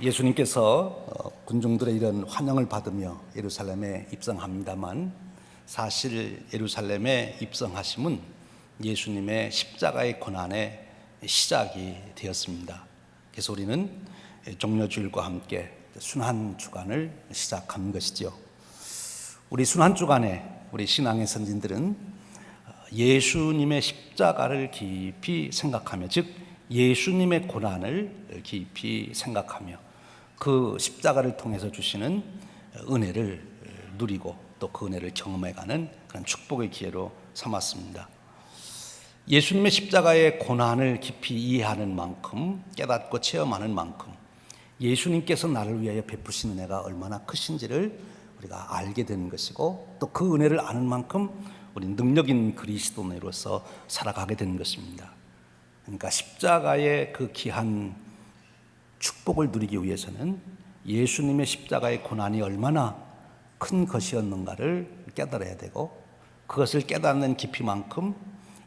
예수님께서 군중들의 이런 환영을 받으며 예루살렘에 입성합니다만, 사실 예루살렘에 입성하심은 예수님의 십자가의 고난의 시작이 되었습니다. 그래서 우리는 종려주일과 함께 순환주간을 시작한 것이죠. 우리 순환주간에 우리 신앙의 선진들은 예수님의 십자가를 깊이 생각하며, 즉 예수님의 고난을 깊이 생각하며 그 십자가를 통해서 주시는 은혜를 누리고 또 그 은혜를 경험해가는 그런 축복의 기회로 삼았습니다. 예수님의 십자가의 고난을 깊이 이해하는 만큼, 깨닫고 체험하는 만큼 예수님께서 나를 위하여 베푸신 은혜가 얼마나 크신지를 우리가 알게 되는 것이고, 또 그 은혜를 아는 만큼 우리는 능력인 그리스도인으로서 살아가게 되는 것입니다. 그러니까 십자가의 그 귀한 축복을 누리기 위해서는 예수님의 십자가의 고난이 얼마나 큰 것이었는가를 깨달아야 되고, 그것을 깨닫는 깊이만큼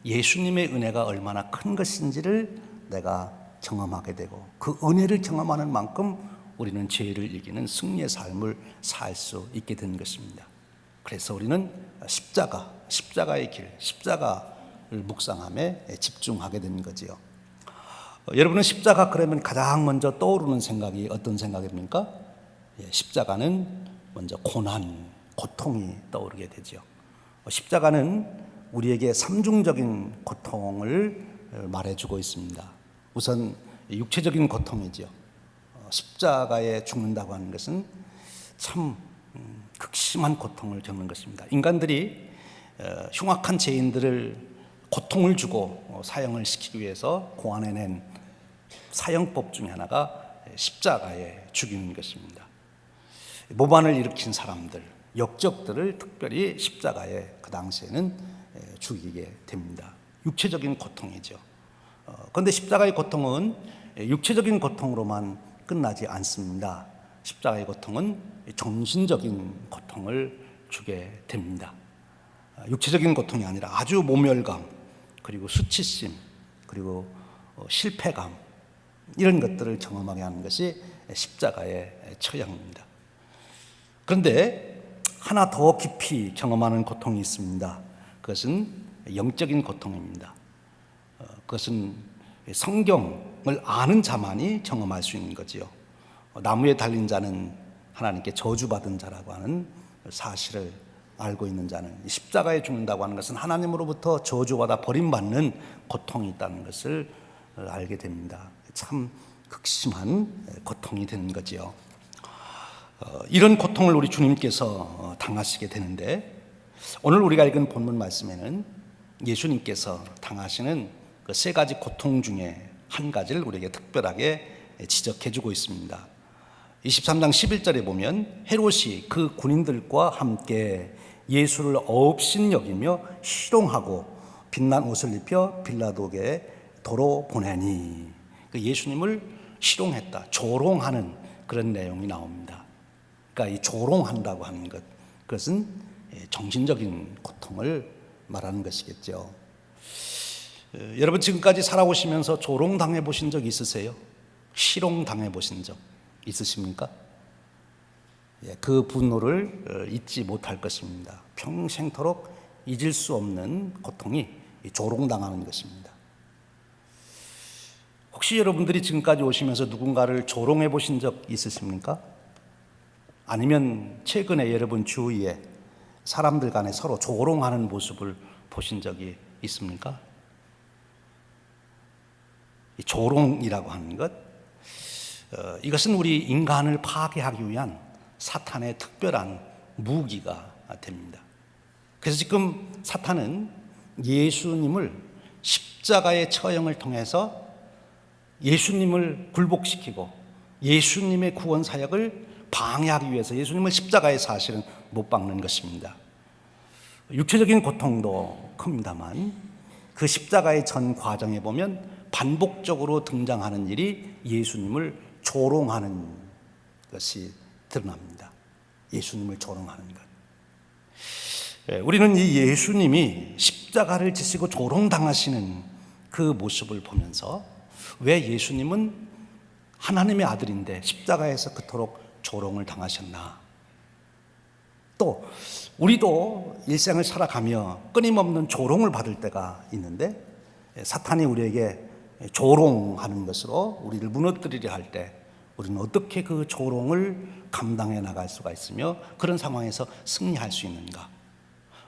예수님의 은혜가 얼마나 큰 것인지를 내가 경험하게 되고, 그 은혜를 경험하는 만큼 우리는 죄를 이기는 승리의 삶을 살 수 있게 된 것입니다. 그래서 우리는 십자가의 길, 십자가를 묵상함에 집중하게 된 거지요. 여러분은 십자가 그러면 가장 먼저 떠오르는 생각이 어떤 생각입니까? 십자가는 먼저 고통이 떠오르게 되죠. 십자가는 우리에게 삼중적인 고통을 말해주고 있습니다. 우선 육체적인 고통이죠. 십자가에 죽는다고 하는 것은 참 극심한 고통을 겪는 것입니다. 인간들이 흉악한 죄인들을 고통을 주고 사형을 시키기 위해서 고안해낸 사형법 중에 하나가 십자가에 죽이는 것입니다. 모반을 일으킨 사람들, 역적들을 특별히 십자가에 그 당시에는 죽이게 됩니다. 육체적인 고통이죠. 그런데 십자가의 고통은 육체적인 고통으로만 끝나지 않습니다. 십자가의 고통은 정신적인 고통을 주게 됩니다. 육체적인 고통이 아니라 아주 모멸감, 그리고 수치심, 그리고 실패감, 이런 것들을 경험하게 하는 것이 십자가의 처형입니다. 그런데 하나 더 깊이 경험하는 고통이 있습니다. 그것은 영적인 고통입니다. 그것은 성경을 아는 자만이 경험할 수 있는 거지요. 나무에 달린 자는 하나님께 저주받은 자라고 하는 사실을 알고 있는 자는, 십자가에 죽는다고 하는 것은 하나님으로부터 저주받아 버림받는 고통이 있다는 것을 알게 됩니다. 참 극심한 고통이 되는 거지요. 이런 고통을 우리 주님께서 당하시게 되는데, 오늘 우리가 읽은 본문 말씀에는 예수님께서 당하시는 그 세 가지 고통 중에 한 가지를 우리에게 특별하게 지적해 주고 있습니다. 23장 11절에 보면 헤롯이 그 군인들과 함께 예수를 없인 여기며 희롱하고 빛난 옷을 입혀 빌라도에게 도로 보내니, 그 예수님을 희롱했다, 조롱하는 그런 내용이 나옵니다. 그러니까 이 조롱한다고 하는 것, 그것은 정신적인 고통을 말하는 것이겠죠. 여러분 지금까지 살아오시면서 조롱당해 보신 적 있으세요? 희롱당해 보신 적 있으십니까? 그 분노를 잊지 못할 것입니다. 평생토록 잊을 수 없는 고통이 조롱당하는 것입니다. 혹시 여러분들이 지금까지 오시면서 누군가를 조롱해 보신 적 있으십니까? 아니면 최근에 여러분 주위에 사람들 간에 서로 조롱하는 모습을 보신 적이 있습니까? 이 조롱이라고 하는 것, 이것은 우리 인간을 파괴하기 위한 사탄의 특별한 무기가 됩니다. 그래서 지금 사탄은 예수님을 십자가의 처형을 통해서 예수님을 굴복시키고 예수님의 구원 사역을 방해하기 위해서 예수님을 십자가에 사실은 못 박는 것입니다. 육체적인 고통도 큽니다만 그 십자가의 전 과정에 보면 반복적으로 등장하는 일이 예수님을 조롱하는 것이 드러납니다. 예수님을 조롱하는 것. 우리는 이 예수님이 십자가를 지시고 조롱당하시는 그 모습을 보면서 왜 예수님은 하나님의 아들인데 십자가에서 그토록 조롱을 당하셨나? 또 우리도 일생을 살아가며 끊임없는 조롱을 받을 때가 있는데 사탄이 우리에게 조롱하는 것으로 우리를 무너뜨리려 할 때 우리는 어떻게 그 조롱을 감당해 나갈 수가 있으며 그런 상황에서 승리할 수 있는가?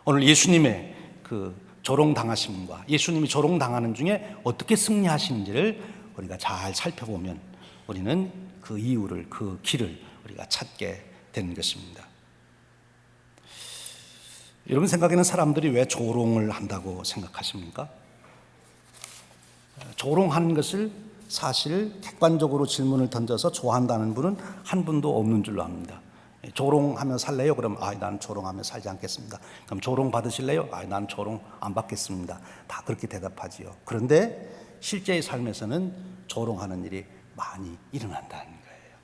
오늘 예수님의 그 조롱당하심과 예수님이 조롱당하는 중에 어떻게 승리하시는지를 우리가 잘 살펴보면 우리는 그 이유를, 그 길을 우리가 찾게 되는 것입니다. 여러분 생각에는 사람들이 왜 조롱을 한다고 생각하십니까? 조롱하는 것을 사실 객관적으로 질문을 던져서 좋아한다는 분은 한 분도 없는 줄로 압니다. 조롱하며 살래요? 그럼 나는 조롱하며 살지 않겠습니다. 그럼 조롱 받으실래요? 나는 조롱 안 받겠습니다. 다 그렇게 대답하지요. 그런데 실제의 삶에서는 조롱하는 일이 많이 일어난다는 거예요.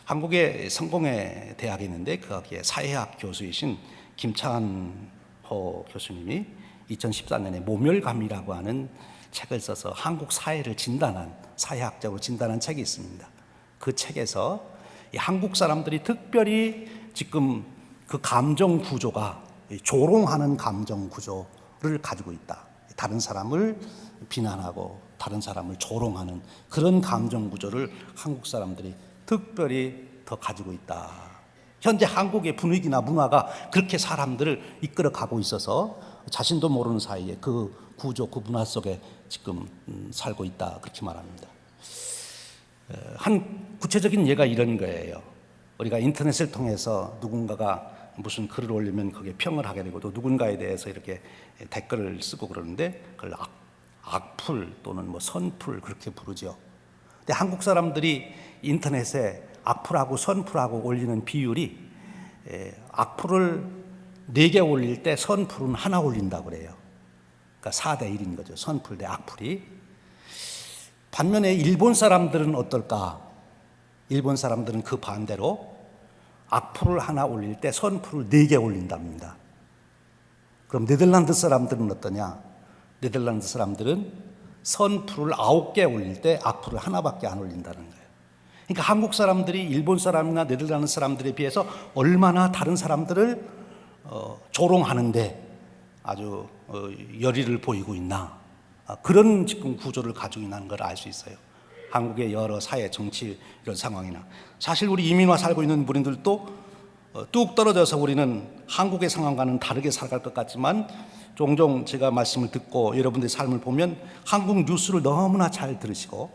한국에 성공회 대학이 있는데 거기에 사회학 교수이신 김찬호 교수님이 2014년에 모멸감이라고 하는 책을 써서 한국 사회를 진단한, 사회학적으로 진단한 책이 있습니다. 그 책에서 이 한국 사람들이 특별히 지금 그 감정 구조가 조롱하는 감정 구조를 가지고 있다. 다른 사람을 비난하고 다른 사람을 조롱하는 그런 감정 구조를 한국 사람들이 특별히 더 가지고 있다. 현재 한국의 분위기나 문화가 그렇게 사람들을 이끌어 가고 있어서 자신도 모르는 사이에 그 구조, 그 문화 속에 지금 살고 있다. 그렇게 말합니다. 한 구체적인 예가 이런 거예요. 우리가 인터넷을 통해서 누군가가 무슨 글을 올리면 거기에 평을 하게 되고 또 누군가에 대해서 이렇게 댓글을 쓰고 그러는데 그걸 악플 또는 뭐 선플 그렇게 부르죠. 근데 한국 사람들이 인터넷에 악플하고 선플하고 올리는 비율이 악플을 4개 올릴 때 선플은 하나 올린다고 그래요. 그러니까 4대 1인 거죠. 선플 대 악플이. 반면에 일본 사람들은 어떨까? 일본 사람들은 그 반대로 악플을 하나 올릴 때 선플을 4개 올린답니다. 그럼 네덜란드 사람들은 어떠냐? 네덜란드 사람들은 선플을 9개 올릴 때 악플을 하나밖에 안 올린다는 거예요. 그러니까 한국 사람들이 일본 사람이나 네덜란드 사람들에 비해서 얼마나 다른 사람들을 조롱하는데 아주 열의를 보이고 있나, 그런 지금 구조를 가지고 있는 걸 알 수 있어요. 한국의 여러 사회, 정치 이런 상황이나 사실 우리 이민와 살고 있는 분들도 뚝 떨어져서 우리는 한국의 상황과는 다르게 살아갈 것 같지만 종종 제가 말씀을 듣고 여러분들의 삶을 보면 한국 뉴스를 너무나 잘 들으시고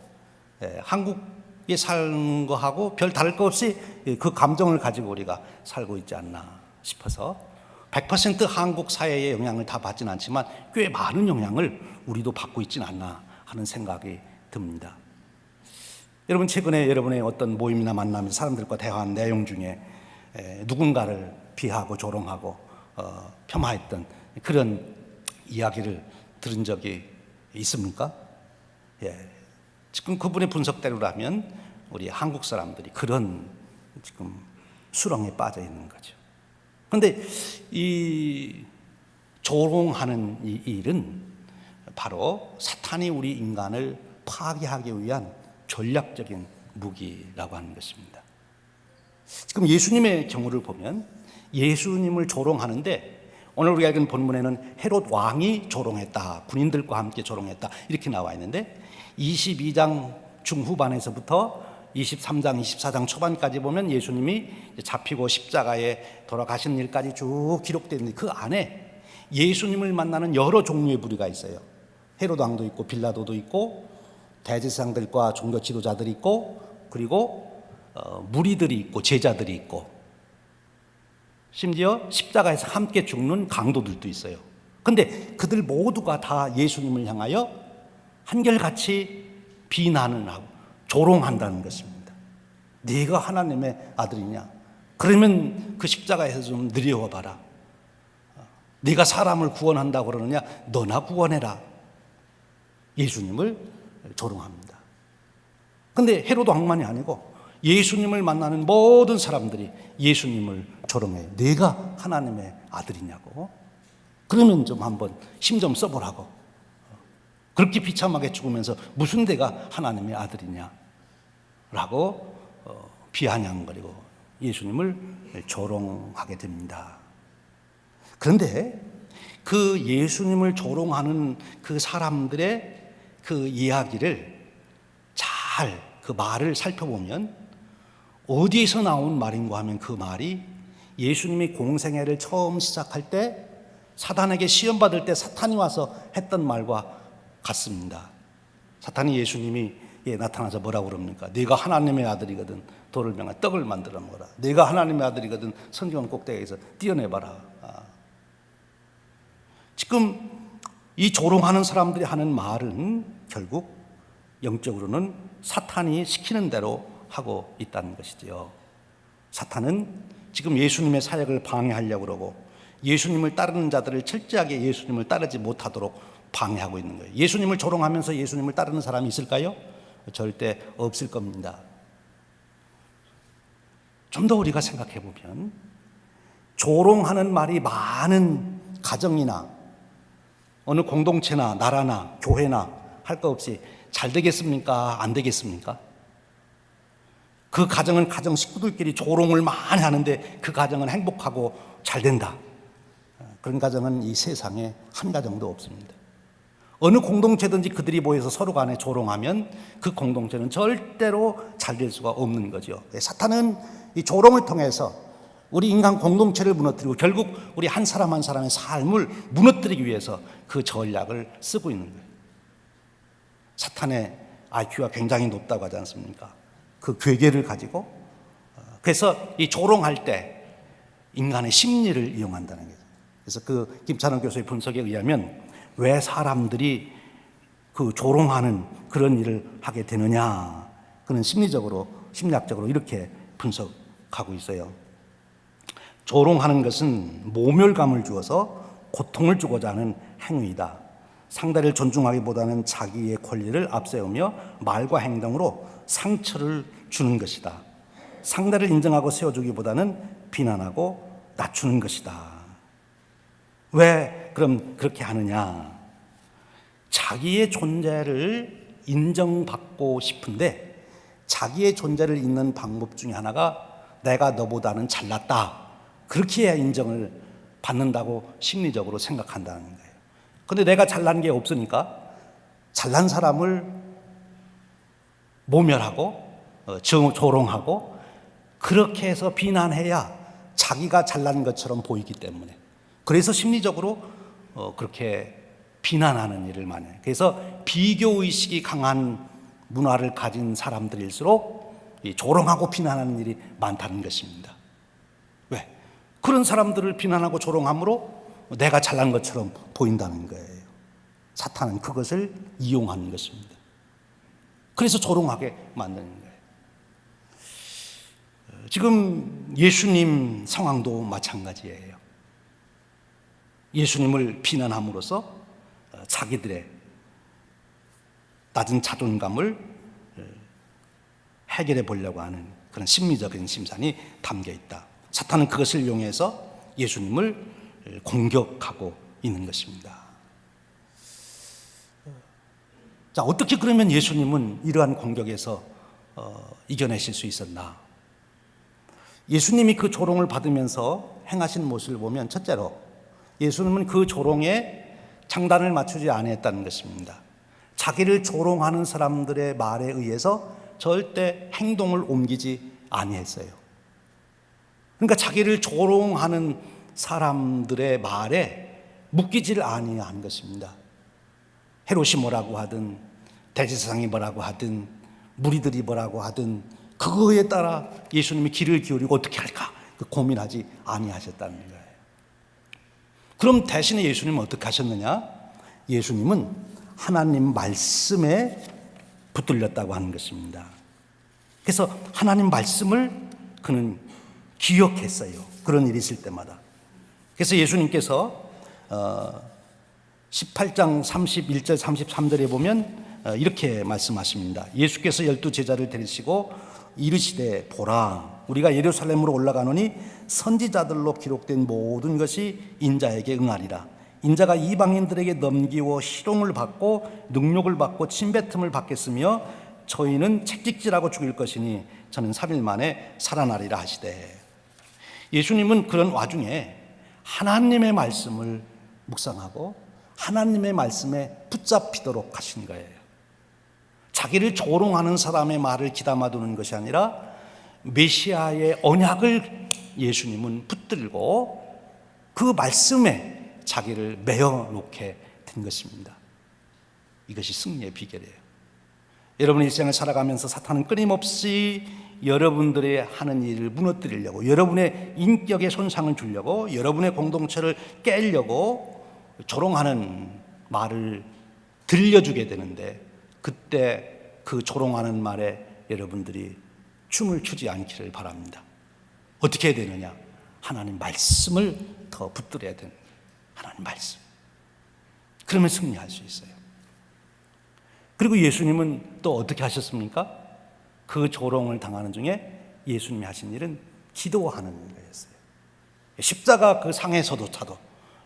한국에 사는 거하고 별 다를 것 없이 그 감정을 가지고 우리가 살고 있지 않나 싶어서 100% 한국 사회의 영향을 다 받지는 않지만 꽤 많은 영향을 우리도 받고 있지는 않나 하는 생각이 듭니다. 여러분 최근에 여러분의 어떤 모임이나 만남에서 사람들과 대화한 내용 중에 누군가를 비하하고 조롱하고 폄하했던 그런 이야기를 들은 적이 있습니까? 지금 그분의 분석대로라면 우리 한국 사람들이 그런 지금 수렁에 빠져 있는 거죠. 그런데 이 조롱하는 이 일은 바로 사탄이 우리 인간을 파괴하기 위한 전략적인 무기라고 하는 것입니다. 지금 예수님의 경우를 보면 예수님을 조롱하는데 오늘 우리가 읽은 본문에는 헤롯 왕이 조롱했다, 군인들과 함께 조롱했다 이렇게 나와 있는데 22장 중후반에서부터 23장, 24장 초반까지 보면 예수님이 잡히고 십자가에 돌아가신 일까지 쭉 기록되어 있는데 그 안에 예수님을 만나는 여러 종류의 무리가 있어요. 헤롯 왕도 있고 빌라도도 있고 대제사장들과 종교 지도자들이 있고 그리고 무리들이 있고 제자들이 있고 심지어 십자가에서 함께 죽는 강도들도 있어요. 그런데 그들 모두가 다 예수님을 향하여 한결같이 비난을 하고 조롱한다는 것입니다. 네가 하나님의 아들이냐? 그러면 그 십자가에서 좀 내려와 봐라. 네가 사람을 구원한다고 그러느냐? 너나 구원해라. 예수님을 조롱합니다. 그런데 헤롯 왕만이 아니고 예수님을 만나는 모든 사람들이 예수님을 조롱해요. 네가 하나님의 아들이냐고. 그러면 좀 한번 힘 좀 써보라고. 그렇게 비참하게 죽으면서 무슨 내가 하나님의 아들이냐. 비아냥거리고 예수님을 조롱하게 됩니다. 그런데 그 예수님을 조롱하는 그 사람들의 그 이야기를 잘 그 말을 살펴보면 어디에서 나온 말인가 하면 그 말이 예수님이 공생애를 처음 시작할 때 사탄에게 시험 받을 때 사탄이 와서 했던 말과 같습니다. 사탄이 예수님이 나타나서 뭐라고 그럽니까? 네가 하나님의 아들이거든 돌을 명한 떡을 만들어 먹어라. 네가 하나님의 아들이거든 성경 꼭대기에서 뛰어내봐라. 지금 이 조롱하는 사람들이 하는 말은 결국 영적으로는 사탄이 시키는 대로 하고 있다는 것이지요. 사탄은 지금 예수님의 사역을 방해하려고 그러고 예수님을 따르는 자들을 철저하게 예수님을 따르지 못하도록 방해하고 있는 거예요. 예수님을 조롱하면서 예수님을 따르는 사람이 있을까요? 절대 없을 겁니다. 좀 더 우리가 생각해 보면 조롱하는 말이 많은 가정이나 어느 공동체나 나라나 교회나 할 거 없이 잘 되겠습니까? 안 되겠습니까? 그 가정은 가정 식구들끼리 조롱을 많이 하는데 그 가정은 행복하고 잘 된다. 그런 가정은 이 세상에 한 가정도 없습니다. 어느 공동체든지 그들이 모여서 서로 간에 조롱하면 그 공동체는 절대로 잘 될 수가 없는 거죠. 사탄은 이 조롱을 통해서 우리 인간 공동체를 무너뜨리고 결국 우리 한 사람 한 사람의 삶을 무너뜨리기 위해서 그 전략을 쓰고 있는 거예요. 사탄의 IQ가 굉장히 높다고 하지 않습니까? 그 괴계를 가지고 그래서 이 조롱할 때 인간의 심리를 이용한다는 거죠. 그래서 그 김찬원 교수의 분석에 의하면 왜 사람들이 그 조롱하는 그런 일을 하게 되느냐, 그는 심리학적으로 이렇게 분석하고 있어요. 조롱하는 것은 모멸감을 주어서 고통을 주고자 하는 행위이다. 상대를 존중하기보다는 자기의 권리를 앞세우며 말과 행동으로 상처를 주는 것이다. 상대를 인정하고 세워주기보다는 비난하고 낮추는 것이다. 왜 그럼 그렇게 하느냐? 자기의 존재를 인정받고 싶은데 자기의 존재를 잇는 방법 중에 하나가 내가 너보다는 잘났다. 그렇게 해야 인정을 받는다고 심리적으로 생각한다는 거예요. 그런데 내가 잘난 게 없으니까 잘난 사람을 모멸하고 조롱하고 그렇게 해서 비난해야 자기가 잘난 것처럼 보이기 때문에 그래서 심리적으로 그렇게 비난하는 일을 많이 해요. 그래서 비교의식이 강한 문화를 가진 사람들일수록 이 조롱하고 비난하는 일이 많다는 것입니다. 왜? 그런 사람들을 비난하고 조롱함으로 내가 잘난 것처럼 보인다는 거예요. 사탄은 그것을 이용하는 것입니다. 그래서 조롱하게 만드는 거예요. 지금 예수님 상황도 마찬가지예요. 예수님을 비난함으로써 자기들의 낮은 자존감을 해결해 보려고 하는 그런 심리적인 심산이 담겨 있다. 사탄은 그것을 이용해서 예수님을 공격하고 있는 것입니다. 자, 어떻게 그러면 예수님은 이러한 공격에서 이겨내실 수 있었나? 예수님이 그 조롱을 받으면서 행하신 모습을 보면 첫째로 예수님은 그 조롱에 장단을 맞추지 아니했다는 것입니다. 자기를 조롱하는 사람들의 말에 의해서 절대 행동을 옮기지 아니했어요. 그러니까 자기를 조롱하는 사람들의 말에 묶이질 아니한 것입니다. 헤롯이 뭐라고 하든 대제사장이 뭐라고 하든 무리들이 뭐라고 하든 그거에 따라 예수님이 귀를 기울이고 어떻게 할까 고민하지 아니하셨다는 거예요. 그럼 대신에 예수님은 어떻게 하셨느냐? 예수님은 하나님 말씀에 붙들렸다고 하는 것입니다. 그래서 하나님 말씀을 그는 기억했어요. 그런 일이 있을 때마다. 그래서 예수님께서 18장 31절 33절에 보면 이렇게 말씀하십니다. 예수께서 12제자를 데리시고 이르시되 보라 우리가 예루살렘으로 올라가노니 선지자들로 기록된 모든 것이 인자에게 응하리라. 인자가 이방인들에게 넘기워 희롱을 받고 능욕을 받고 침뱉음을 받겠으며 저희는 채찍질하고 죽일 것이니 저는 3일 만에 살아나리라 하시되, 예수님은 그런 와중에 하나님의 말씀을 묵상하고 하나님의 말씀에 붙잡히도록 하신 거예요. 자기를 조롱하는 사람의 말을 귀담아 두는 것이 아니라 메시아의 언약을 예수님은 붙들고 그 말씀에 자기를 매어 놓게 된 것입니다. 이것이 승리의 비결이에요. 여러분의 일생을 살아가면서 사탄은 끊임없이 여러분들의 하는 일을 무너뜨리려고, 여러분의 인격에 손상을 주려고, 여러분의 공동체를 깨려고 조롱하는 말을 들려주게 되는데, 그때 그 조롱하는 말에 여러분들이 춤을 추지 않기를 바랍니다. 어떻게 해야 되느냐? 하나님 말씀을 더 붙들어야 되는 거예요. 하나님 말씀. 그러면 승리할 수 있어요. 그리고 예수님은 또 어떻게 하셨습니까? 그 조롱을 당하는 중에 예수님이 하신 일은 기도하는 거였어요. 십자가 그 상에서조차도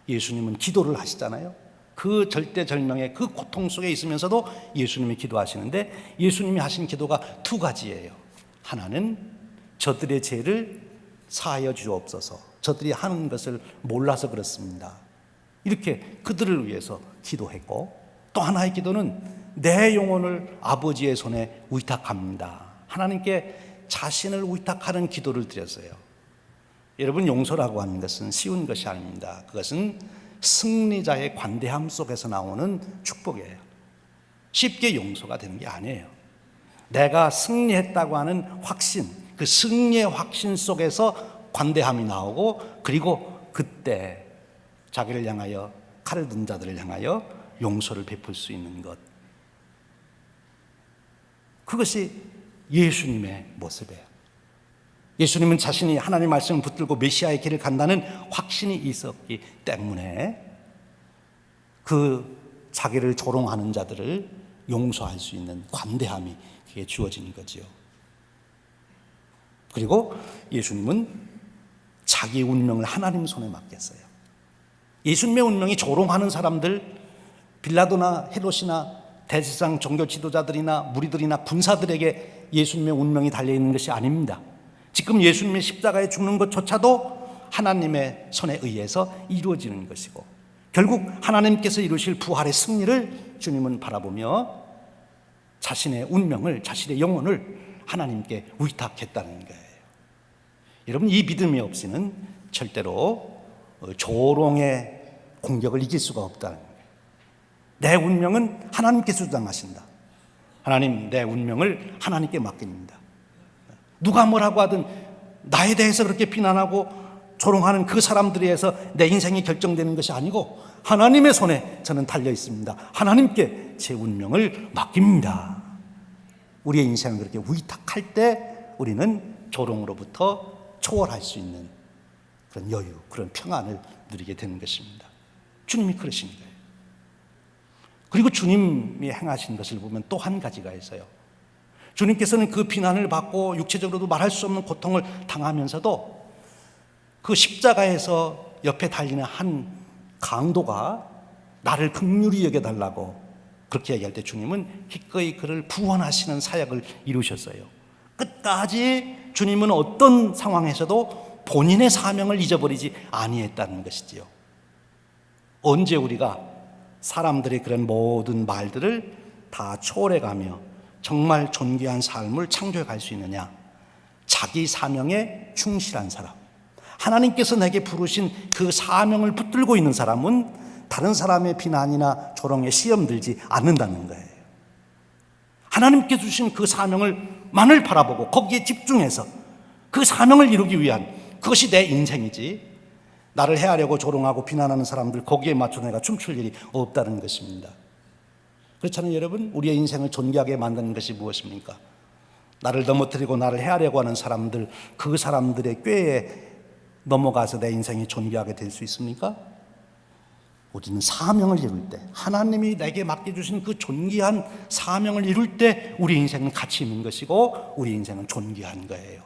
예수님은 기도를 하시잖아요. 그 절대절명의 그 고통 속에 있으면서도 예수님이 기도하시는데, 예수님이 하신 기도가 두 가지예요. 하나는 저들의 죄를 사하여 주옵소서, 저들이 하는 것을 몰라서 그렇습니다, 이렇게 그들을 위해서 기도했고, 또 하나의 기도는 내 영혼을 아버지의 손에 위탁합니다. 하나님께 자신을 위탁하는 기도를 드렸어요. 여러분, 용서라고 하는 것은 쉬운 것이 아닙니다. 그것은 승리자의 관대함 속에서 나오는 축복이에요. 쉽게 용서가 되는 게 아니에요. 내가 승리했다고 하는 확신, 그 승리의 확신 속에서 관대함이 나오고, 그리고 그때 자기를 향하여 칼을 든 자들을 향하여 용서를 베풀 수 있는 것, 그것이 예수님의 모습이에요. 예수님은 자신이 하나님의 말씀을 붙들고 메시아의 길을 간다는 확신이 있었기 때문에 그 자기를 조롱하는 자들을 용서할 수 있는 관대함이 그게 주어진 거지요. 그리고 예수님은 자기 운명을 하나님 손에 맡겼어요. 예수님의 운명이 조롱하는 사람들, 빌라도나 헤롯이나 대제사장 종교 지도자들이나 무리들이나 군사들에게 예수님의 운명이 달려있는 것이 아닙니다. 지금 예수님의 십자가에 죽는 것조차도 하나님의 손에 의해서 이루어지는 것이고, 결국 하나님께서 이루실 부활의 승리를 주님은 바라보며 자신의 운명을, 자신의 영혼을 하나님께 위탁했다는 거예요. 여러분, 이 믿음이 없이는 절대로 조롱의 공격을 이길 수가 없다는 거예요. 내 운명은 하나님께서 주장하신다. 하나님, 내 운명을 하나님께 맡깁니다. 누가 뭐라고 하든 나에 대해서 그렇게 비난하고 조롱하는 그 사람들에 의해서 내 인생이 결정되는 것이 아니고 하나님의 손에 저는 달려 있습니다. 하나님께 제 운명을 맡깁니다. 우리의 인생을 그렇게 위탁할 때 우리는 조롱으로부터 초월할 수 있는 그런 여유, 그런 평안을 누리게 되는 것입니다. 주님이 그러신 거예요. 그리고 주님이 행하신 것을 보면 또 한 가지가 있어요. 주님께서는 그 비난을 받고 육체적으로도 말할 수 없는 고통을 당하면서도 그 십자가에서 옆에 달리는 한 강도가 나를 긍휼히 여겨달라고 그렇게 얘기할 때 주님은 기꺼이 그를 구원하시는 사역을 이루셨어요. 끝까지 주님은 어떤 상황에서도 본인의 사명을 잊어버리지 아니했다는 것이지요. 언제 우리가 사람들의 그런 모든 말들을 다 초월해가며 정말 존귀한 삶을 창조해 갈 수 있느냐? 자기 사명에 충실한 사람, 하나님께서 내게 부르신 그 사명을 붙들고 있는 사람은 다른 사람의 비난이나 조롱에 시험 들지 않는다는 거예요. 하나님께 주신 그 사명을만을 바라보고 거기에 집중해서 그 사명을 이루기 위한, 그것이 내 인생이지, 나를 해하려고 조롱하고 비난하는 사람들 거기에 맞춰 내가 춤출 일이 없다는 것입니다. 그렇잖아요, 여러분. 우리의 인생을 존귀하게 만드는 것이 무엇입니까? 나를 넘어뜨리고 나를 해하려고 하는 사람들, 그 사람들의 꾀에 넘어가서 내 인생이 존귀하게 될 수 있습니까? 우리는 사명을 이룰 때, 하나님이 내게 맡겨주신 그 존귀한 사명을 이룰 때 우리 인생은 가치 있는 것이고 우리 인생은 존귀한 거예요.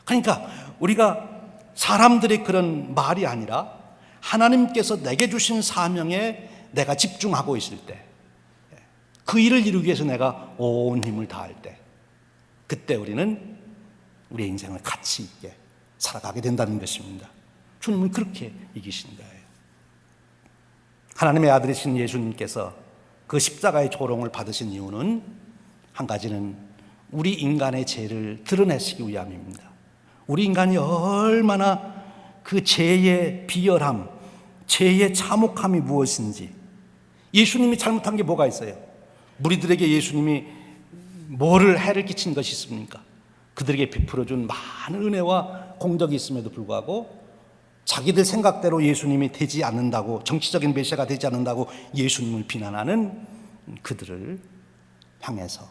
그러니까 우리가 사람들의 그런 말이 아니라 하나님께서 내게 주신 사명에 내가 집중하고 있을 때, 그 일을 이루기 위해서 내가 온 힘을 다할 때, 그때 우리는 우리의 인생을 가치 있게 살아가게 된다는 것입니다. 주님은 그렇게 이기신 거예요. 하나님의 아들이신 예수님께서 그 십자가의 조롱을 받으신 이유는 한 가지는 우리 인간의 죄를 드러내시기 위함입니다. 우리 인간이 얼마나 그 죄의 비열함, 죄의 참혹함이 무엇인지, 예수님이 잘못한 게 뭐가 있어요? 무리들에게 예수님이 뭐를 해를 끼친 것이 있습니까? 그들에게 베풀어준 많은 은혜와 공덕이 있음에도 불구하고 자기들 생각대로 예수님이 되지 않는다고, 정치적인 메시아가 되지 않는다고 예수님을 비난하는 그들을 향해서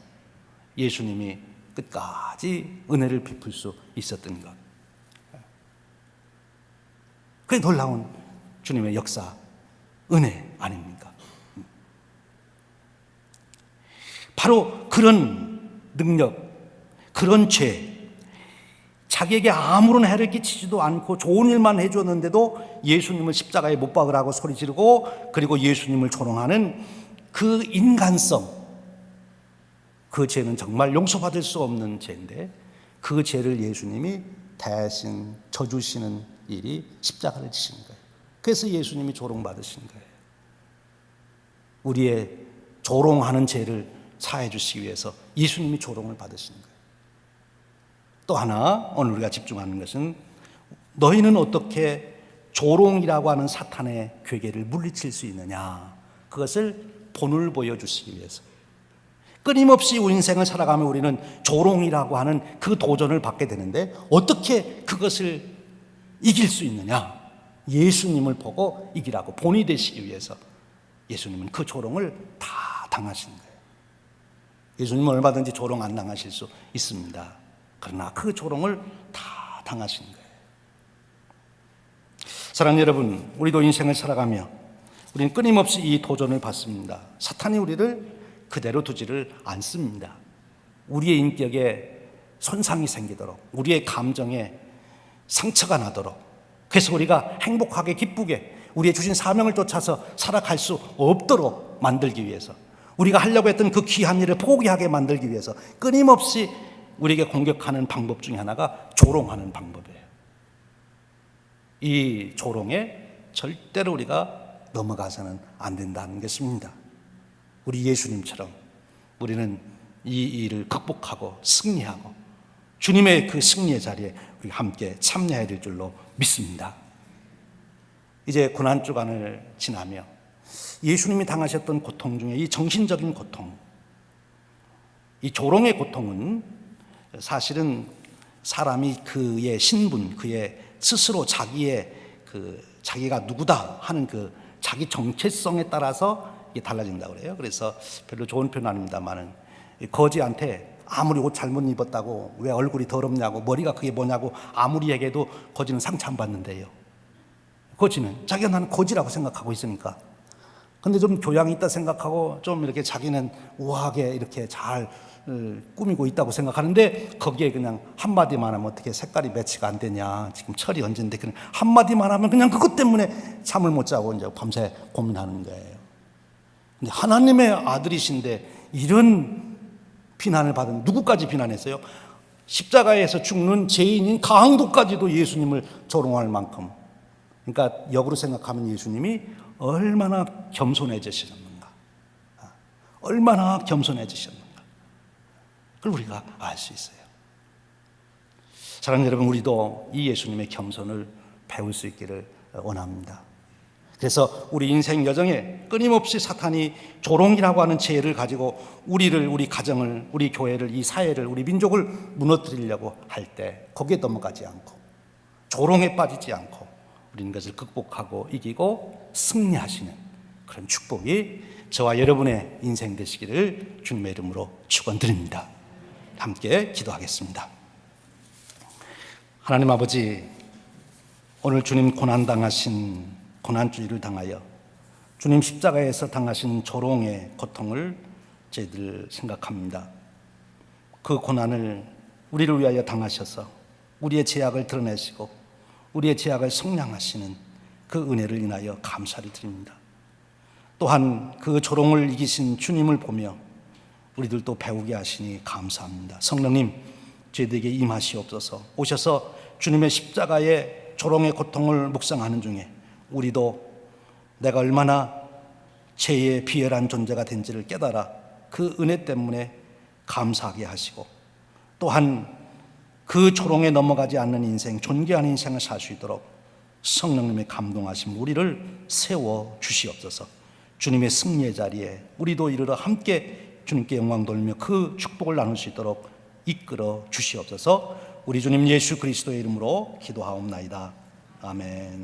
예수님이 끝까지 은혜를 베풀 수 있었던 것, 그게 놀라운 주님의 역사, 은혜 아닙니까? 바로 그런 능력, 그런 죄, 자기에게 아무런 해를 끼치지도 않고 좋은 일만 해줬는데도 예수님을 십자가에 못 박으라고 소리 지르고, 그리고 예수님을 조롱하는 그 인간성, 그 죄는 정말 용서받을 수 없는 죄인데, 그 죄를 예수님이 대신 져주시는 일이 십자가를 지신 거예요. 그래서 예수님이 조롱받으신 거예요. 우리의 조롱하는 죄를 사해 주시기 위해서 예수님이 조롱을 받으신 거예요. 또 하나 오늘 우리가 집중하는 것은, 너희는 어떻게 조롱이라고 하는 사탄의 괴계를 물리칠 수 있느냐, 그것을 본을 보여주시기 위해서. 끊임없이 우리 인생을 살아가면 우리는 조롱이라고 하는 그 도전을 받게 되는데, 어떻게 그것을 이길 수 있느냐, 예수님을 보고 이기라고 본이 되시기 위해서 예수님은 그 조롱을 다 당하신 거예요. 예수님은 얼마든지 조롱 안 당하실 수 있습니다. 그러나 그 조롱을 다 당하신 거예요. 사랑하는 여러분, 우리도 인생을 살아가며 우리는 끊임없이 이 도전을 받습니다. 사탄이 우리를 그대로 두지를 않습니다. 우리의 인격에 손상이 생기도록, 우리의 감정에 상처가 나도록, 그래서 우리가 행복하게 기쁘게 우리의 주신 사명을 쫓아서 살아갈 수 없도록 만들기 위해서, 우리가 하려고 했던 그 귀한 일을 포기하게 만들기 위해서 끊임없이 우리에게 공격하는 방법 중에 하나가 조롱하는 방법이에요. 이 조롱에 절대로 우리가 넘어가서는 안 된다는 것입니다. 우리 예수님처럼 우리는 이 일을 극복하고 승리하고 주님의 그 승리의 자리에 우리 함께 참여해야 될 줄로 믿습니다. 이제 고난주간을 지나며 예수님이 당하셨던 고통 중에 이 정신적인 고통, 이 조롱의 고통은 사실은 사람이 그의 신분, 그의 스스로 자기의 자기가 누구다 하는 그 자기 정체성에 따라서 이게 달라진다고 그래요. 그래서 별로 좋은 표현 아닙니다만은, 거지한테 아무리 옷 잘못 입었다고 왜 얼굴이 더럽냐고, 머리가 그게 뭐냐고 아무리 얘기해도 거지는 상처 안 받는데요. 거지는 자기가 나는 거지라고 생각하고 있으니까. 근데 좀 교양이 있다 생각하고 좀 이렇게 자기는 우아하게 이렇게 잘 꾸미고 있다고 생각하는데, 거기에 그냥 한마디만 하면 어떻게 색깔이 매치가 안 되냐, 지금 철이 언젠데, 그냥 한마디만 하면 그냥 그것 때문에 잠을 못 자고 이제 밤새 고민하는 거예요. 근데 하나님의 아들이신데 이런 비난을 받은, 누구까지 비난했어요? 십자가에서 죽는 죄인인 강도까지도 예수님을 조롱할 만큼. 그러니까 역으로 생각하면 예수님이 얼마나 겸손해지셨는가, 얼마나 겸손해지셨는가, 그걸 우리가 알 수 있어요. 사랑하는 여러분, 우리도 이 예수님의 겸손을 배울 수 있기를 원합니다. 그래서 우리 인생 여정에 끊임없이 사탄이 조롱이라고 하는 죄를 가지고 우리를, 우리 가정을, 우리 교회를, 이 사회를, 우리 민족을 무너뜨리려고 할 때 거기에 넘어가지 않고, 조롱에 빠지지 않고 우리는 그것을 극복하고 이기고 승리하시는 그런 축복이 저와 여러분의 인생 되시기를 주님의 이름으로 축원드립니다. 함께 기도하겠습니다. 하나님 아버지, 오늘 주님 고난당하신 고난주일을 당하여 주님 십자가에서 당하신 조롱의 고통을 저희들 생각합니다. 그 고난을 우리를 위하여 당하셔서 우리의 죄악을 드러내시고 우리의 죄악을 속량하시는 그 은혜를 인하여 감사를 드립니다. 또한 그 조롱을 이기신 주님을 보며 우리들도 배우게 하시니 감사합니다. 성령님, 저희들에게 임하시옵소서. 오셔서 주님의 십자가의 조롱의 고통을 묵상하는 중에 우리도 내가 얼마나 죄의 비열한 존재가 된지를 깨달아 그 은혜 때문에 감사하게 하시고, 또한 그 조롱에 넘어가지 않는 인생, 존귀한 인생을 살 수 있도록 성령님의 감동하심 우리를 세워 주시옵소서. 주님의 승리의 자리에 우리도 이르러 함께 주님께 영광 돌리며 그 축복을 나눌 수 있도록 이끌어 주시옵소서. 우리 주님 예수 그리스도의 이름으로 기도하옵나이다. 아멘.